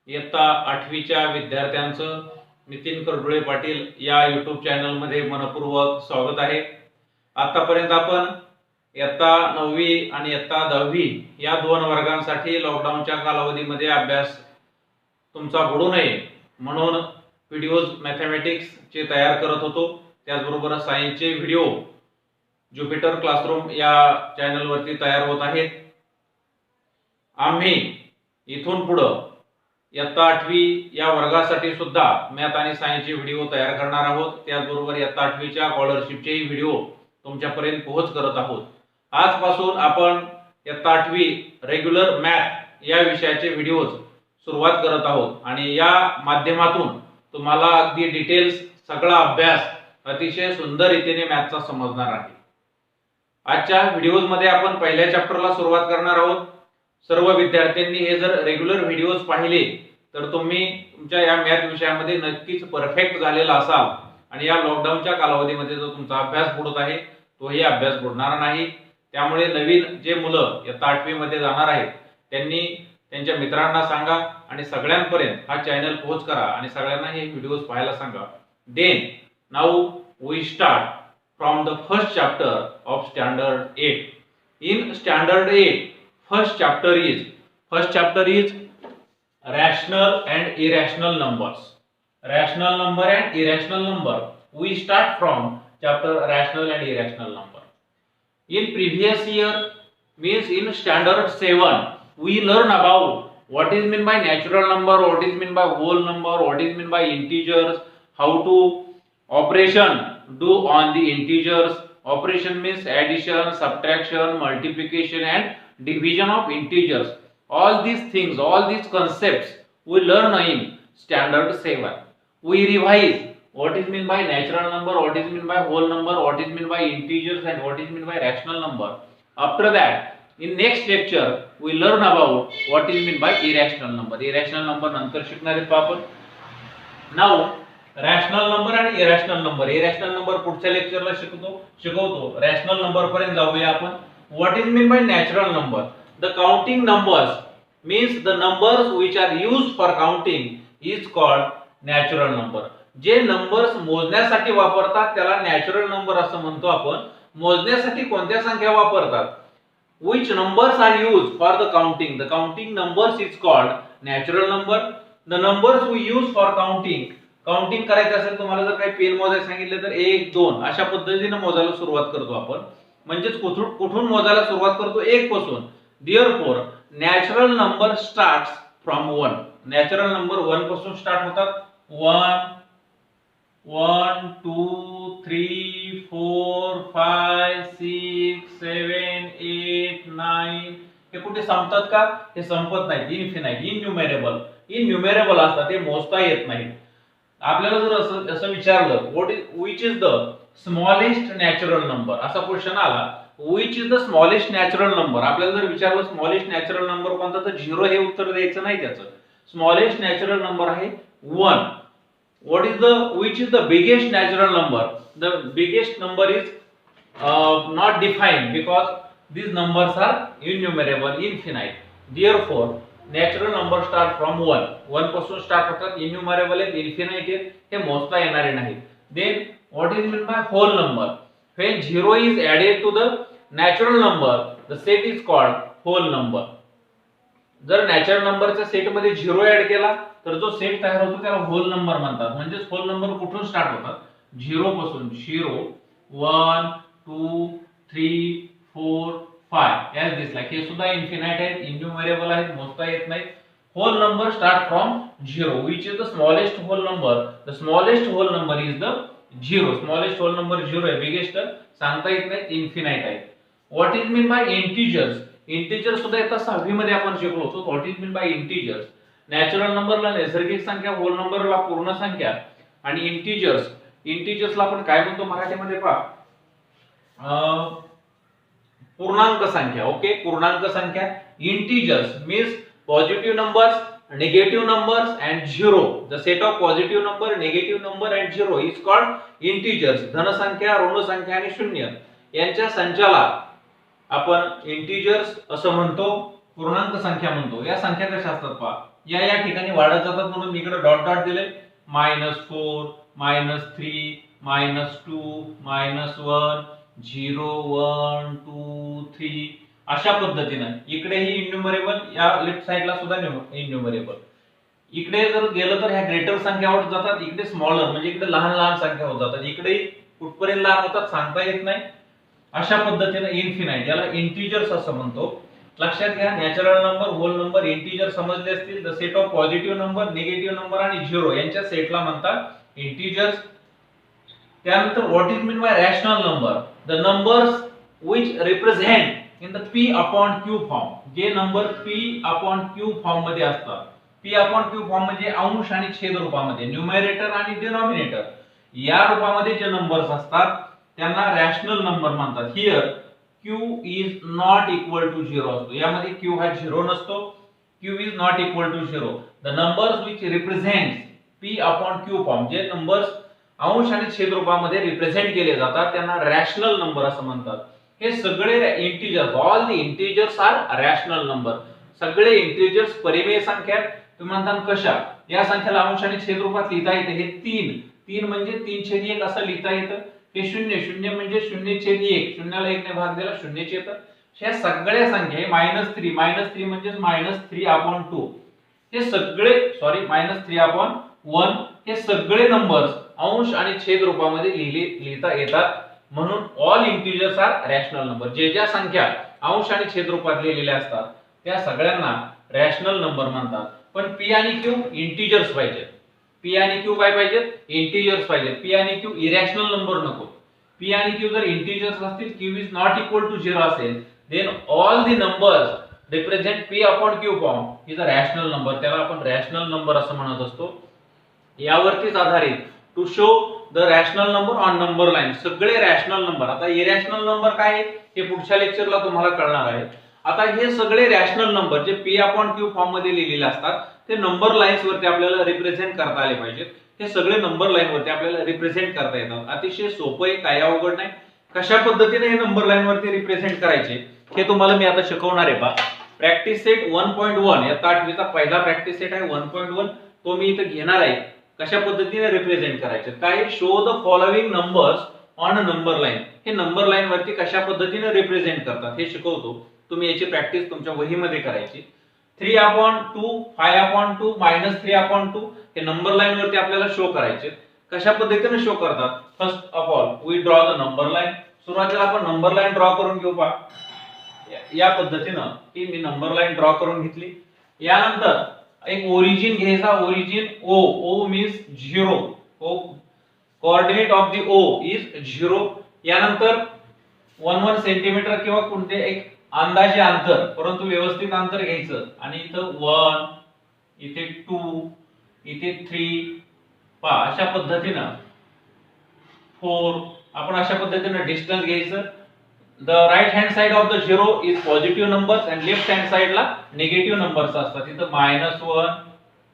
इयत्ता 8वीच्या विद्यार्थ्यांचं नितीन करडुळे पाटील या YouTube चॅनल मध्ये मनपूर्वक स्वागत आहे। आतापर्यंत आपण इयत्ता 9वी आणि इयत्ता 10वी या दोन वर्गांसाठी लॉकडाऊनच्या कालावधीमध्ये अभ्यास तुमचा बुडू नये म्हणून व्हिडिओज मॅथमॅटिक्स चे तयार करत होतो। त्याचबरोबर सायन्सचे व्हिडिओ ज्युपिटर क्लासरूम या चॅनल वरती तयार होत आहेत। आम्ही इथून पुढे इयत्ता 8वी या वर्गासाठी सुद्धा मॅथ आणि सायन्सचे व्हिडिओ तयार करणार आहोत। त्याचबरोबर इयत्ता 8वीच्या स्कॉलरशिपचे व्हिडिओ तुमच्यापर्यंत पोहोच करत आहोत। आजपासून आपण इयत्ता 8वी रेग्युलर मॅथ या विषयाचे व्हिडिओज सुरुवात करत आहोत आणि या माध्यमातून तुम्हाला अगदी डिटेल्स सगळा अभ्यास अतिशय सुंदर रीतीने मॅथचा समजणार आहे। आजच्या व्हिडिओज मध्ये आपण पहिल्या चॅप्टरला सुरुवात करणार आहोत। सर्व विद्यार्थ्यांनी हे जर रेग्युलर व्हिडिओज पाहिले तर तुम्ही तुमच्या या मॅथ विषयामध्ये नक्कीच परफेक्ट झालेला असाल आणि या लॉकडाऊनच्या कालावधीमध्ये जो तुमचा अभ्यास बुडत आहे तोही अभ्यास बुडणार नाही। त्यामुळे नवीन जे मुलं इयत्ता 8वी मध्ये जाणार आहेत त्यांनी त्यांच्या मित्रांना सांगा आणि सगळ्यांपर्यंत हा चॅनल पोहोच करा आणि सगळ्यांना हे व्हिडिओज पाहायला सांगा। Then now we start from the first chapter of standard 8। In standard 8 first chapter is rational and irrational numbers। Rational number and irrational number, we start from chapter rational and irrational number। In previous year, means in standard 7, we learn about what is meant by natural number, what is meant by whole number, what is meant by integers, how to operation do on the integers। Operation means addition, subtraction, multiplication and division of integers। All these things, all these concepts we learn in standard 7। We revise what is meant by natural number, what is meant by whole number, what is meant by integers and what is meant by rational number। After that, in next lecture we learn about what is meant by irrational number। Irrational number नंतर शिकणार आहेत आपण। Now rational number आणि irrational number, irrational number पुढच्या लेक्चरला शिकवतो। Rational number पर्यंत जाऊया आपण। What is meant by natural number? The counting numbers means the numbers which are used for counting is called natural number। जे नंबर्स मोजण्यासाठी वापरतात त्याला नॅचरल नंबर असं म्हणतो आपण। मोजण्यासाठी कोणत्या संख्या वापरतात? Which numbers are used for the counting? The counting numbers is called natural number। The numbers we use for counting, counting करायचं असेल तुम्हाला जर काही पेन मोजायला सांगितले तर 1 2 अशा पद्धतीने मोजायला सुरुवात करतो आपण। म्हणजेच कुठून मोजायला सुरुवात करतो? 1 पासून। Therefore natural number starts from 1। Natural number 1 पासून स्टार्ट होतात। 1 1 2 3 4 5 6 7 8 9 हे कुठे संपतात का? हे संपत नाही। इन्फिनाइट, इन्यूमेरेबल असतात, ते मोजता येत नाही। आपल्याला जर असं विचारलं which is the smallest natural number असा क्वेश्चन आला, which is the smallest natural number, आपल्याला जर विचारलं स्मॉलेस्ट नॅचरल नंबर कोणता तर 0 हे उत्तर द्यायचं नाही त्याचं। स्मॉलेस्ट नॅचरल नंबर आहे 1। which is the biggest natural number? The biggest number is not defined because these numbers are innumerable, infinite। Therefore natural number start from 1 पासून स्टार्ट होतात। इन्यूमरेबल आहेत, इन्फिनाइट आहेत, हे मोजता येणारे नाहीत। Then what is mean by whole number? When 0 is added to the natural number the set is called whole number. जर natural नंबरच्या सेट मध्ये 0 ऍड केला तर जो सेट तयार होतो त्याला होल नंबर म्हणतात। म्हणजे होल नंबर कुठून स्टार्ट होतात? 0 पासून। 0 1 2 3 4 5 as this like हे सुद्धा इन्फिनाइट आहेत, इन्यूमरेबल आहेत, मोजता येत नाही। Whole number start from 0 which is the smallest whole number? The smallest whole number is the 0। Smallest whole number 0 आहे, बिगेस्ट सांगता येत नाही, इन्फिनाइट आहे। What is mean by integers? Integers सुद्धा येतात 6वी मध्ये आपण शिकलो होतो। What is mean by integers? Natural नंबरला नैसर्गिक संख्या, होल नंबरला पूर्ण संख्या आणि इंटिजर्सला आपण काय म्हणतो मराठीमध्ये पहा? पूर्णांक संख्या। ओके, पूर्णांक संख्या। Integers means positive numbers, negative numbers and 0। the set of positive number, negative number and 0 is called integers। धन संख्या, ऋण संख्या आणि शून्य यांच्या संचाला आपण इंटिजर्स असं म्हणतो। पूर्णांक संख्या म्हणतो, या संख्या कशा असतात पहा, या ठिकाणी वाढत जातात म्हणून मी इकडे डॉट डॉट दिले. -4 -3 -2 -1 0 1 2 3 अशा पद्धतीने इकडेही इन्युमरेबल, या लेफ्ट साइडला सुद्धा इन्युमरेबल. इकडे जर गेलं तर ह्या ग्रेटर संख्या होत जातात, इकडे स्मॉलर म्हणजे इकडे लहान लहान संख्या होत जातात. इकडे कुठपर्यंत लहान होतात सांगता येत नाही. अशा पद्धतीने इन्फिनाइट, याला इंटिजर्स असं म्हणतो. लक्षात घ्या, natural number, whole number, integer समजले असतील. The set of positive number, negative number आणि झिरो यांच्या सेटला म्हणतात इंटिजर्स. त्यानंतर what is mean by rational number, the numbers which represent in the P upon Q form. जे number P upon Q form मध्ये असतात. P upon Q फॉर्म म्हणजे अंश आणि छेद रूपामध्ये, न्यूमरेटर आणि डिनॉमिनेटर या रूपामध्ये जे नंबर्स असतात त्यांना रॅशनल नंबर म्हणतात. Here Q is not equal to 0 असतो. यामध्ये Q हा 0 नसतो. Q is not equal to 0. The numbers which represents P upon Q form, जे नंबर्स अंश आणि छेद रूपामध्ये रिप्रेझेंट केले जातात त्यांना रॅशनल नंबर असं म्हणतात. हे सगळे integers, all the integers are rational number. सगळे इंटिजर्स परिमेय संख्या. तुम्ही म्हणता कशा, या संख्येला अंश आणि छेद रूपात लिहिता येते. हे 3 म्हणजे 3/1 असं लिहिता येतं. हे 0 म्हणजे 0/1, शून्याला 1 ने भाग दिला 0 येतं. ह्या सगळ्या संख्या, हे -3 म्हणजे -3/2, हे सगळे -3/1, हे सगळे नंबर्स अंश आणि छेद रूपामध्ये लिहिता येतात. म्हणून all integers are rational number. जे ज्या संख्या अंश आणि छेद रूपात लिहिलेल्या असतात त्या सगळ्यांना रॅशनल नंबर म्हणतात. पण P आणि Q इंटिजर्स पाहिजेत. P आणि Q काय पाहिजेत? इंटिजर्स पाहिजेत. P आणि Q इरॅशनल नंबर नको. P आणि Q जर इंटिजर्स असतील, Q is not equal to 0 असेल, then all the numbers represent P upon Q form is a rational number. त्याला आपण रॅशनल नंबर असं म्हणत असतो. यावरतीच आधारित to show the rational number on number line. सगळे रॅशनल नंबर. आता इरॅशनल नंबर काय आहे हे पुढच्या लेक्चरला तुम्हाला कळणार आहे. आता हे सगळे रॅशनल नंबर जे P अपॉन Q फॉर्म मध्ये लिहिलेले असतात ते नंबर लाईन्स वरती आपल्याला रिप्रेझेंट करता आले पाहिजेत. हे सगळे नंबर लाईन वरती आपल्याला रिप्रेझेंट करता येतात. अतिशय सोपं आहे, काही अवघड नाही. कशा पद्धतीने हे नंबर लाईन वरती रिप्रेझेंट करायचे हे तुम्हाला मी आता शिकवणार आहे. पहा, प्रॅक्टिस सेट 1.1 या 8वीचा पहिला प्रॅक्टिस सेट आहे 1.1. तो मी इथे घेणार आहे. कशा पद्धतीने रिप्रेझेंट करायचे, काय show the following numbers on a number line. हे नंबर लाईन वरती कशा पद्धतीने रिप्रेझेंट करतात हे शिकवतो. तुम्ही याची प्रॅक्टिस तुमच्या वहीमध्ये करायची. 3/2, 5/2, -3/2 हे नंबर लाईन वरती आपल्याला शो करायचे. कशा पद्धतीने शो करतात? First of all we draw the number line. सुरुवातीला आपण नंबर लाईन ड्रॉ करून घेऊ. पहा, या पद्धतीनं की मी नंबर लाईन ड्रॉ करून घेतली. यानंतर एक ओरिजिन घ्यायचा. Origin O means 0. O coordinate of the O is 0. यानंतर 1 सेंटीमीटर किंवा कोणते एक अंदाजे अंतर, परंतु व्यवस्थित अंतर घ्यायचं. आणि इथं 1, इथे 2, इथे 3. पहा, अशा पद्धतीनं 4 आपण अशा पद्धतीनं डिस्टन्स घ्यायचं. The right hand side of the 0 is positive numbers आणि लेफ्ट हँड साइडला निगेटिव्ह नंबर्स असतात. इथं -1,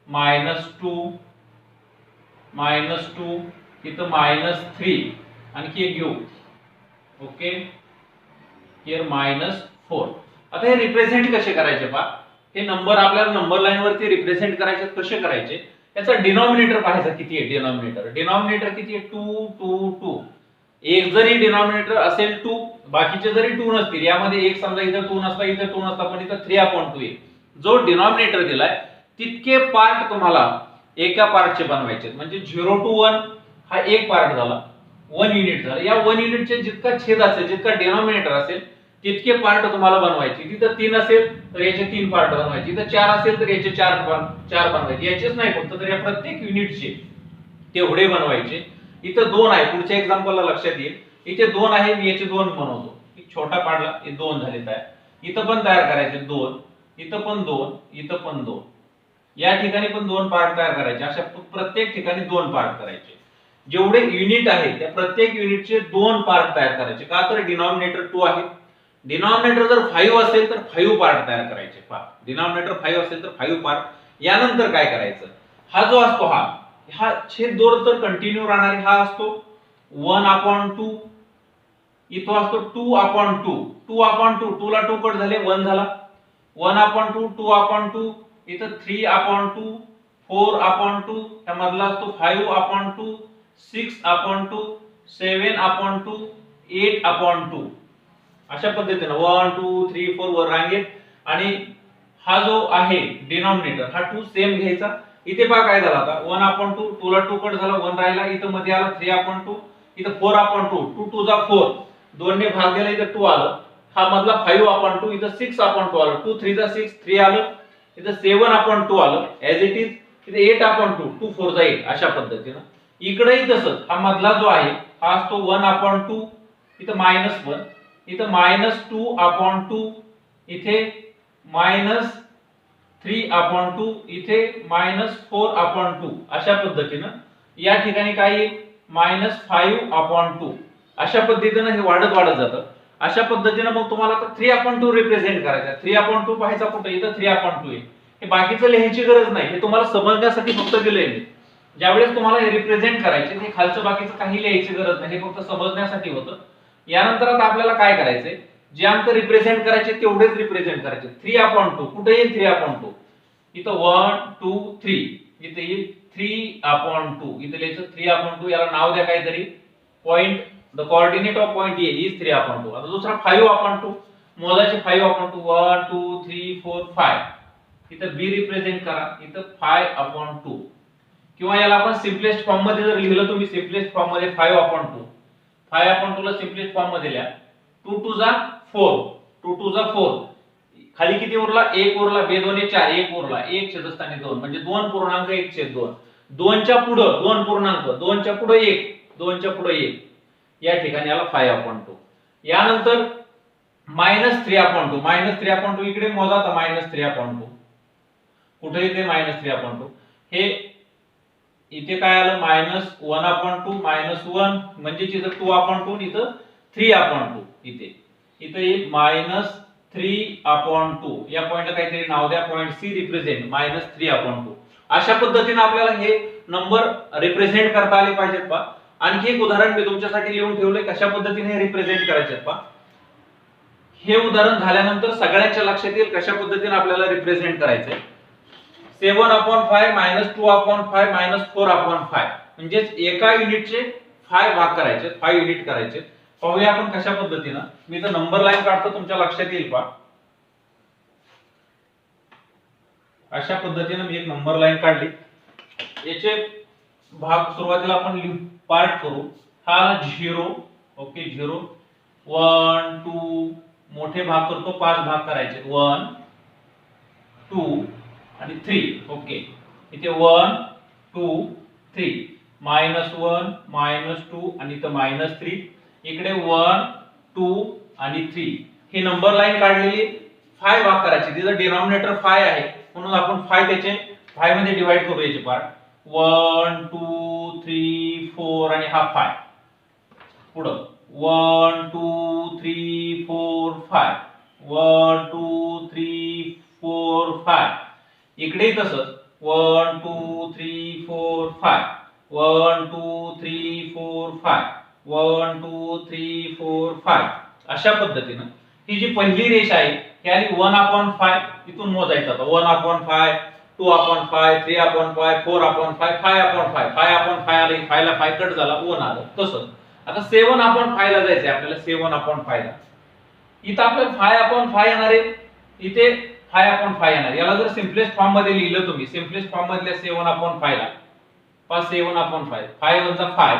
-2, -2, इथं -3 आणखी एक घेऊ. Okay, here -4. आता हे रिप्रेझेंट कसे करायचे पहा. हे नंबर आपल्याला नंबर लाईन वरती रिप्रेझेंट करायचे. कसे करायचे? याचा डिनॉमिनेटर पाहायचा किती आहे. डिनॉमिनेटर किती आहे? 2 2 2. एक जरी डिनॉमिनेटर असेल 2, बाकीचे जरी 2 नसतील, यामध्ये एक समजा इथं 2 नसता, इथं 2 नसता, पण इथं 3/2 आहे. जो डिनॉमिनेटर दिलाय तितके पार्ट तुम्हाला एका पार्टचे बनवायचे. म्हणजे 0 to 1 हा एक पार्ट झाला, 1 युनिट झाला. या 1 युनिटचे जितका छेद असेल, जितका डिनॉमिनेटर असेल तितके पार्ट तुम्हाला बनवायचे. तिथं 3 असेल तर याचे 3 पार्ट बनवायचे. इथं 4 असेल तर याचे 4 बनवायचे. याचेच नाही फक्त, तर या प्रत्येक युनिटचे तेवढे बनवायचे. इथं 2 आहे, पुढच्या एक्झाम्पलला लक्षात येईल. इथे 2 आहे, मी याचे 2 बनवतो. एक छोटा पाडला, हे 2 झाले तयार. इथं पण तयार करायचे 2, इथं पण 2, इथं पण 2. या ठिकाणी पण 2 पार्ट तयार करायचे. अशा प्रत्येक ठिकाणी 2 पार्ट करायचे. जेवढे युनिट आहे त्या प्रत्येक युनिटचे 2 पार्ट तयार करायचे. का तर डिनॉमिनेटर 2 आहे. डिनॉमिनेटर जर 5 असेल तर 5 पार्ट तयार करायचे. पहा, डिनॉमिनेटर 5 असेल तर 5 पार्ट. यानंतर काय करायचं? हा जो असतो हा छेद 2 तर कंटिन्यू राहणार. हा असतो 1/2. इथं असतो 2/2. 2/2, 2 ला 2 कट झाले, 1 झाला. 1/2, 2/2, इथं 3/2, 4/2, त्या मधला असतो 5/2, 6/2, 7/2, 8/2. अशा पद्धतीने 1 2 3 4 वर रांगेत. आणि हा जो आहे डिनॉमिनेटर हा 2 सेम घ्यायचा. इथे पहा काय झाला आता 1/2, 2 ला 2 कट झाला, 1 राहिला, इथं मध्ये आला 3/2, इथं 4/2, 2 2 जा 4, 2 ने भाग दिला, इथं 2 आलं. हा मधला 5/2, इथं 6/2 आलं, 2 3 जा 6, 3 आलं, इथं 7/2 आलं ऍज इट इज, इथे 8/2, 2 4 जा 8. अशा पद्धतीनं इकडेही तसंच हा मधला जो आहे हा असतो 1/2, इथं -1, इथं -2/2, इथे -3/2, इथे -4/2. अशा पद्धतीनं या ठिकाणी काय -5/2. अशा पद्धतीनं हे वाढत वाढत जातं. अशा पद्धतीनं मग तुम्हाला आता 3/2 रिप्रेझेंट करायचा. 3/2 पाहायचा कुठे, इथं 3/2 आहे. हे बाकीचं लिहायची गरज नाही, हे तुम्हाला समजण्यासाठी फक्त दिलंय मी. ज्यावेळेस तुम्हाला हे रिप्रेझेंट करायचे ते खालचं बाकीचं काही लिहायची गरज नाही, हे फक्त समजण्यासाठी होतं. यानंतर आता आपल्याला काय करायचंय, जे अंक रिप्रेझेंट करायचे तेवढेच रिप्रेझेंट करायचे. 3/2 कुठे येईल, 3/2 इथं 1 2 3, इथे येईल 3/2, इथे लिहायचं 3/2. याला नाव द्या काहीतरी, point, the coordinate of point A is 3/2. आता दुसरा 5/2 मोजायचे, 5/2 1 2 3 4 5, इथं बी रिप्रेझेंट करा, इथं 5/2. किंवा याला आपण सिम्पलेस्ट फॉर्म मध्ये जर लिहिलं, तुम्ही सिम्पलेस्ट फॉर्म मध्ये 5/2 ला सिम्पलेस्ट फॉर्म मध्ये लिहा. 2 2 जा 4, 2 2 जा 4, खाली किती उरला, 1 उरला, 2 2 4, 1 उरला, 1 छेदस्थानी 2 म्हणजे 2.1/2. 2 च्या पुढे 2 पूर्णांक, 2 च्या पुढे 1, 2 च्या पुढे 1, या ठिकाणी याला 5/2. यानंतर -3/2 इकडे मोजा आता, -3/2 कुठे, इथे -3/2. हे इथे काय आलं, -1/2, -1 म्हणजे इथं 2/2, इथं 3/2, इथे येईल -3/2. या पॉइंटला काहीतरी नाव द्या, पॉइंट सी रिप्रेझेंट -3/2. अशा पद्धतीने आपल्याला हे नंबर रिप्रेझेंट करता आले पाहिजेत. पहा आणखी एक उदाहरण मी तुमच्यासाठी लिहून ठेवलंय, कशा पद्धतीने रिप्रेझेंट करायचे. पहा हे उदाहरण झाल्यानंतर सगळ्यांच्या लक्षात येईल कशा पद्धतीने आपल्याला रिप्रेझेंट करायचंय. 7/5 -2/5 -4/5 म्हणजेच एका युनिटचे 5 भाग करायचे, 5 युनिट करायचे. पाहूया आपण कशा पद्धतीनं. मी तर नंबर लाईन काढतो, तुमच्या लक्षात येईल. पहा अशा पद्धतीनं मी एक नंबर लाईन काढली. याचे भाग सुरुवातीला आपण पार्ट करू. हा 0, ओके 0 1 2, मोठे भाग करतो, 5 भाग करायचे, 1 2 आणि 3. ओके इथे 1 2 3, -1 -2 आणि इथं -3, इकडे 1 2 आणि 3. ही नंबर लाईन काढलेली 5 भाग करायचे. तिचं डिनॉमिनेटर 5 आहे म्हणून आपण 5 त्याचे 5 मध्ये डिवाइड करू. याचे पार्ट 1 2 3 4 आणि हा 5. पुढं 1 2 3 4 5, 1 2 3 4 5. इकडे तसंच 1 2 3 4 5, 1 2 3 4 5, 1 2 3 4 5. अशा पद्धतीनं ही जी पहिली रेष आहे ही आली 1/5. इथून मोजायचं आता 1/5, 2/5, 3/5, 4/5, 5/5. 5/5 आले, 5 ला 5 कट झाला, 1 आलं. तसं आता 7/5 ला जायचंय आपल्याला. 7/5 ला इथं आपल्याला 5/5 येणार आहे, इथे 5/5 येणार. याला जर सिम्पलेस्ट फॉर्म मध्ये लिहिलं तुम्ही, सिम्पलेस्ट फॉर्म मधल्या 7/5 ला 7/5, 5 1 5.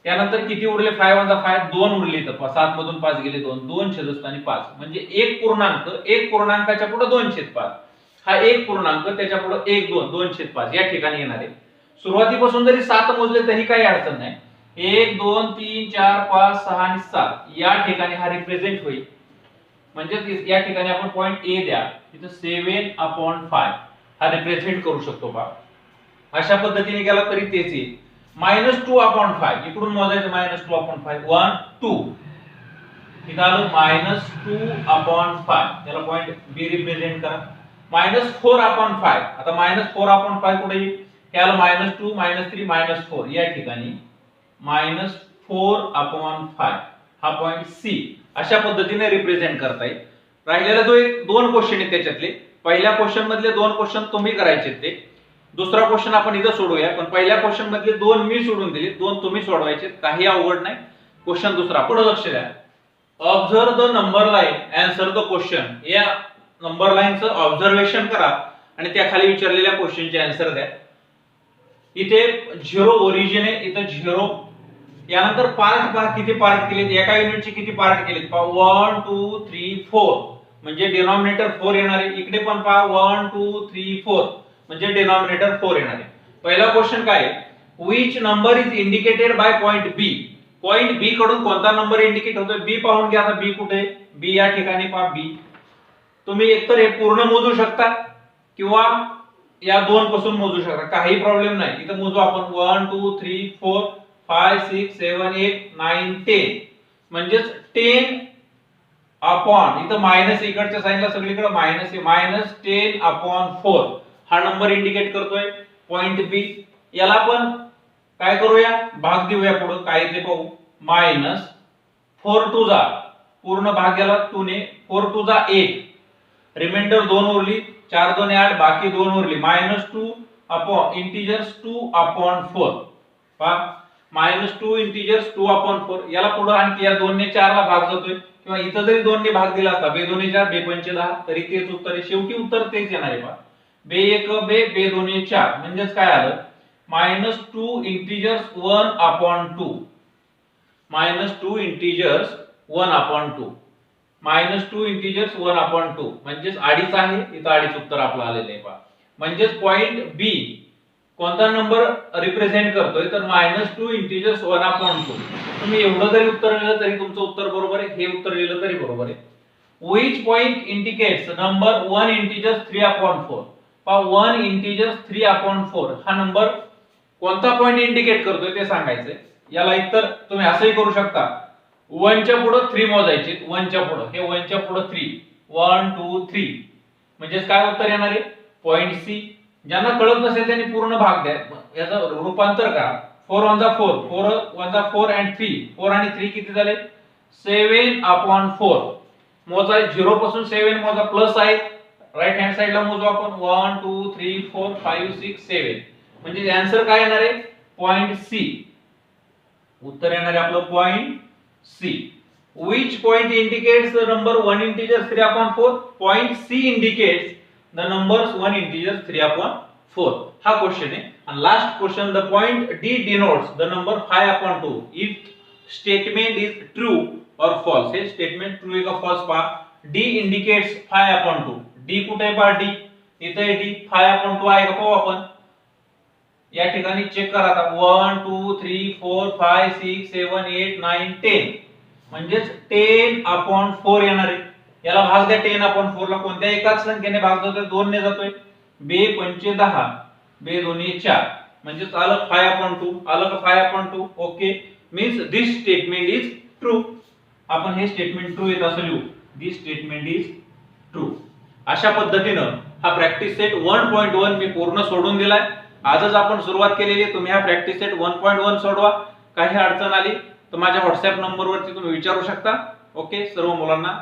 त्यानंतर किती उरले, 5 1 5, 2 उरले. तर 7 मधून 5 गेले, 2 2 छेदस्थानी 5 म्हणजे 1 पूर्णांक, 1 पूर्णांकाच्या पुढे 2/5. हा 1 पूर्णांक, त्याच्या पुढे 1 2 2/5 या ठिकाणी येणार आहे. सुरुवातीपासून जरी 7 मोजले तरी काही अडचण नाही. 1 2 3 4 5 6 आणि 7 या ठिकाणी हा रिप्रेझेंट होईल. म्हणजे या ठिकाणी आपण पॉइंट ए द्या, तिथे 7/5 हा रिप्रेझेंट करू शकतो. पहा अशा पद्धतीने गेला तरी तेच येईल. -2/5 इकडून मोजायचं, -2/5 1 2, इथं आलं -2/5. त्याला पॉइंट बी रिप्रेझेंट करा. -4/5, आता -4/5 कुठे येईल, हे आलं -2 -3 -4 या ठिकाणी -4/5 हा पॉइंट सी. अशा पद्धतीने रिप्रेझेंट करता येईल. राहिलेला जो एक 2 क्वेश्चन आहेत त्याच्यातले, पहिल्या क्वेश्चन मधले 2 क्वेश्चन तुम्ही करायचे ते, दुसरा क्वेश्चन आपण इथं सोडूया, पण पहिल्या क्वेश्चन मधले 2 मी सोडून दिले, 2 तुम्ही सोडवायचे, काही अवघड नाही. क्वेश्चन दुसरा पुढे लक्ष द्या. Observe the number line, answer the question. या नंबर लाईनचं ऑब्झर्वेशन करा आणि त्या खाली विचारलेल्या क्वेश्चनचे आन्सर द्या. इथे 0 ओरिजिन आहे, इथं 0. यानंतर पार्ट पहा, किती पार्ट केलेत, एका युनिटचे किती पार्ट केलेत पहा, 1 2 3 4, म्हणजे डिनॉमिनेटर 4 येणार आहे. इकडे पण पहा 1 2 3 4, म्हणजे डिनॉमिनेटर 4 येणार आहे. पहिला क्वेश्चन काय आहे, which number is indicated by point B. Point B कडून कोणता नंबर इंडिकेट होतोय, बी पाहून घ्या. आता बी कुठे, बी या ठिकाणी पहा. बी तुम्ही एकतर हे पूर्ण मोजू शकता किंवा या 2 पासून मोजू शकता, काही प्रॉब्लेम नाही. इथं मोजू आपण 1 2 3 4 5 6 7 8 9 10, म्हणजेच 10 अपॉन, इथं मायनस इकडच्या साईडला सगळीकडे मायनस आहे, मायनस 10 अपॉन 4 हा नंबर इंडिकेट करतोय पॉइंट बी. याला आपण काय करूया, भाग देऊया. पुढे काय ते पाहू. मायनस 4 टू जा, पूर्ण भाग याला 2 ने, 4 टू जा 8, रिमाइंडर 2 उरली, 4 2 8, बाकी 2 उरली, मायनस 2 अपॉन इंटिजर्स 2 अपॉन 4 पहा, मायनस 2 इंटिजर्स 2 अपॉन 4. याला पुढे आणखी या 2 ने 4 ला भाग जातोय, किंवा इथं जरी 2 ने भाग दिला असता, बे 2 4 बे 5 10, तरी तेच उत्तर आहे. शेवटी उत्तर तेच येणार आहे पहा, बे 1 बे, बे 2 4, म्हणजेच काय आलं, minus 2 integers 1 upon 2, minus 2 integers 1 upon 2, minus 2 integers 1 upon 2, म्हणजेच अडीच आहे. इथं अडीच उत्तर आपलं आलेलं आहे पहा. म्हणजेच पॉइंट बी कोणता नंबर रिप्रेझेंट करतोय, तर मायनस 2 इंटिजर्स 1 अपॉन 2. तुम्ही एवढं जरी उत्तर लिहिलं तरी तुमचं उत्तर बरोबर आहे, हे उत्तर लिहिलं तरी बरोबर आहे. Which point indicates number 1 integers 3 upon 4. पहा 1 इंटिजर्स 3 अपॉन 4 हा नंबर कोणता पॉइंट इंडिकेट करतोय ते सांगायचंय. याला एकतर तुम्ही असंही करू शकता, 1 च्या पुढे 3 मोजायचे, 1 च्या पुढे, हे 1 च्या पुढे 3, 1 2 3, म्हणजे काय उत्तर येणार आहे, पॉइंट सी. ज्यांना कळत नसेल त्यांनी पूर्ण भाग द्या, याचं रूपांतर करा. 4 1 जा 4, 4 1 जा 4 and 3, 4 आणि 3 किती झाले, 7 अपॉन 4. मोजा 0 पासून 7 मोजा, प्लस आहे, राइट हँड साइडला मोजू आपण, 1 2 3 4 5 6 7, म्हणजे आन्सर काय येणार आहे, पॉइंट सी. उत्तर येणार आहे आपलं point C. Which point indicates the number 1 integer 3 upon 4? Point C indicates the numbers 1 integer 3 upon 4. हा क्वेश्चन आहे. आणि last question, the point D denotes the number 5 upon 2 if statement is true or false. हे statement true आहे का false पहा. D indicates 5 upon 2. D कुठे आहे पहा, D इथे आहे. D 5 upon 2 आहे का पाहू आपण. या ठिकाणी चेक करा आता, 1 2 3 4 5 6 7 8 9 10, म्हणजेच 10 अपॉन 4 येणार आहे. याला भाग द्या 10 अपॉन 4 ला, कोणत्या एकाच संख्येने भाग जातोय, 2 ने जातोय, बे 5 10, बे 2 4, म्हणजेच आलं 5 अपॉन 2. आलं का 5 upon 2. Okay, means this statement is true. आपण हे स्टेटमेंट ट्रू येत असं लिहू, दिस स्टेटमेंट इज ट्रू. अशा पद्धतीनं हा प्रॅक्टिस सेट 1.1 मी पूर्ण सोडून दिलाय. आजच आपण सुरुवात केलेली आहे. तुम्ही हा प्रॅक्टिस सेट 1.1 सोडवा. काही अडचण आली तर माझ्या व्हॉट्सअप नंबरवरती तुम्ही विचारू शकता. ओके, सर्व मुलांना